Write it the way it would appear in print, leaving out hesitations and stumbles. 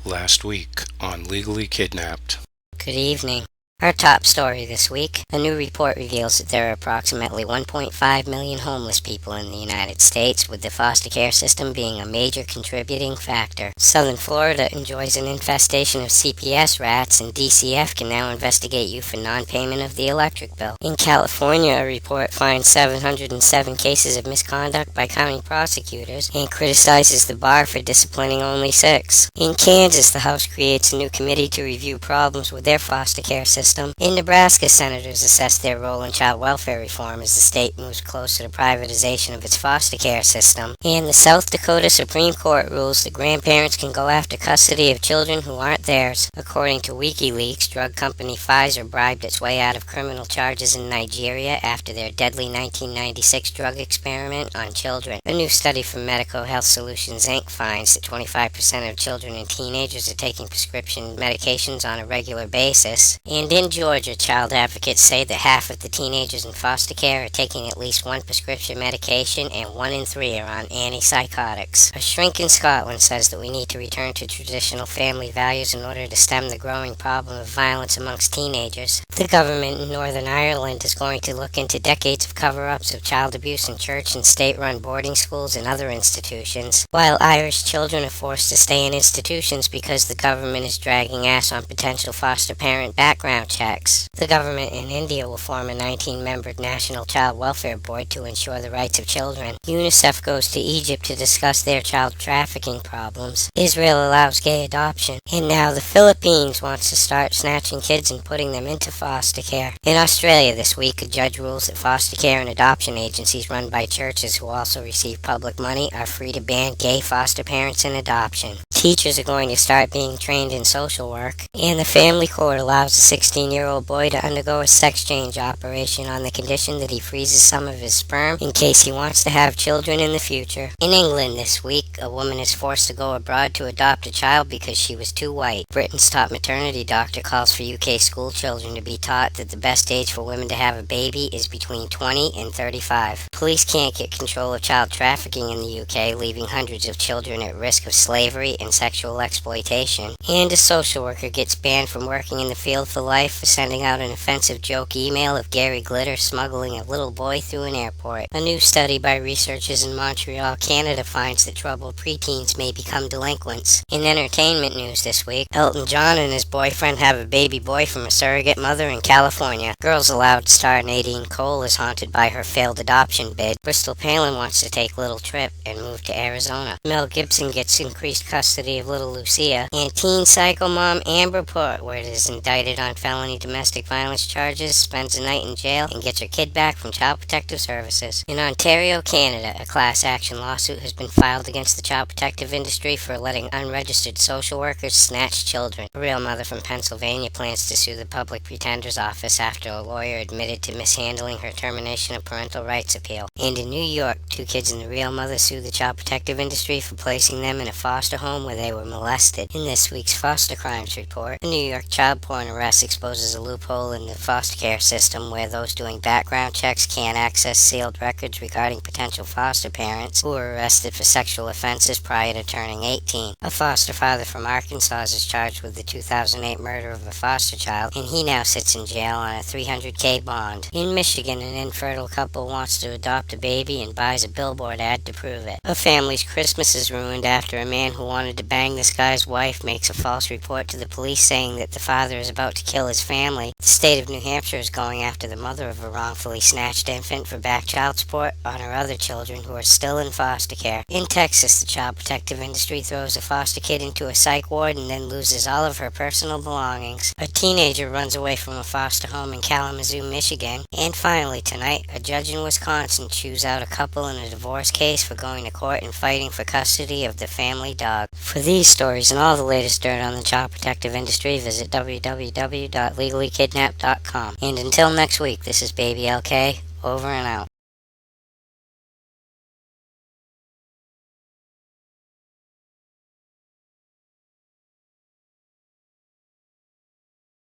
last week on Legally Kidnapped. Good evening. Our top story this week, a new report reveals that there are approximately 1.5 million homeless people in the United States, with the foster care system being a major contributing factor. Southern Florida enjoys an infestation of CPS rats, and DCF can now investigate you for non-payment of the electric bill. In California, a report finds 707 cases of misconduct by county prosecutors and criticizes the bar for disciplining only 6. In Kansas, the House creates a new committee to review problems with their foster care system. In Nebraska, senators assess their role in child welfare reform as the state moves closer to privatization of its foster care system. And the South Dakota Supreme Court rules that grandparents can go after custody of children who aren't theirs. According to WikiLeaks, drug company Pfizer bribed its way out of criminal charges in Nigeria after their deadly 1996 drug experiment on children. A new study from Medical Health Solutions Inc. finds that 25% of children and teenagers are taking prescription medications on a regular basis. And in Georgia, child advocates say that half of the teenagers in foster care are taking at least one prescription medication, and 1 in 3 are on antipsychotics. A shrink in Scotland says that we need to return to traditional family values in order to stem the growing problem of violence amongst teenagers. The government in Northern Ireland is going to look into decades of cover-ups of child abuse in church and state-run boarding schools and other institutions, while Irish children are forced to stay in institutions because the government is dragging ass on potential foster parent background checks. The government in India will form a 19-member National Child Welfare Board to ensure the rights of children. UNICEF goes to Egypt to discuss their child trafficking problems. Israel allows gay adoption. And now the Philippines wants to start snatching kids and putting them into foster care. In Australia this week, a judge rules that foster care and adoption agencies run by churches who also receive public money are free to ban gay foster parents and adoption. Teachers are going to start being trained in social work. And the family court allows a 16-year-old boy to undergo a sex change operation on the condition that he freezes some of his sperm in case he wants to have children in the future. In England this week, a woman is forced to go abroad to adopt a child because she was too white. Britain's top maternity doctor calls for UK school children to be taught that the best age for women to have a baby is between 20 and 35. Police can't get control of child trafficking in the UK, leaving hundreds of children at risk of slavery and sexual exploitation. And a social worker gets banned from working in the field for life for sending out an offensive joke email of Gary Glitter smuggling a little boy through an airport. A new study by researchers in Montreal, Canada finds that troubled preteens may become delinquents. In entertainment news this week, Elton John and his boyfriend have a baby boy from a surrogate mother in California. Girls Aloud star Nadine Cole is haunted by her failed adoption bid. Bristol Palin wants to take Little Trip and move to Arizona. Mel Gibson gets increased custody of little Lucia. And teen psycho mom Amber Portwood is indicted on felony domestic violence charges, spends a night in jail, and gets her kid back from Child Protective Services. In Ontario, Canada, a class action lawsuit has been filed against the child protective industry for letting unregistered social workers snatch children. A real mother from Pennsylvania plans to sue the Public Pretender's Office after a lawyer admitted to mishandling her termination of parental rights appeal. And in New York, 2 kids and the real mother sue the child protective industry for placing them in a foster home where they were molested. In this week's Foster Crimes Report, a New York child porn arrest exposes a loophole in the foster care system where those doing background checks can't access sealed records regarding potential foster parents who were arrested for sexual offenses prior to turning 18. A foster father from Arkansas is charged with the 2008 murder of a foster child, and he now sits in jail on a $300K bond. In Michigan, an infertile couple wants to adopt a baby and buys a billboard ad to prove it. A family's Christmas is ruined after a man who wanted to bang this guy's wife makes a false report to the police saying that the father is about to kill his family. The state of New Hampshire is going after the mother of a wrongfully snatched infant for back child support on her other children who are still in foster care. In Texas, the child protective industry throws a foster kid into a psych ward and then loses all of her personal belongings. A teenager runs away from a foster home in Kalamazoo, Michigan. And finally tonight, a judge in Wisconsin chews out a couple in a divorce case for going to court and fighting for custody of the family dog. For these stories and all the latest dirt on the child protective industry, visit www.legallykidnapped.com. And until next week, this is Baby LK, over and out.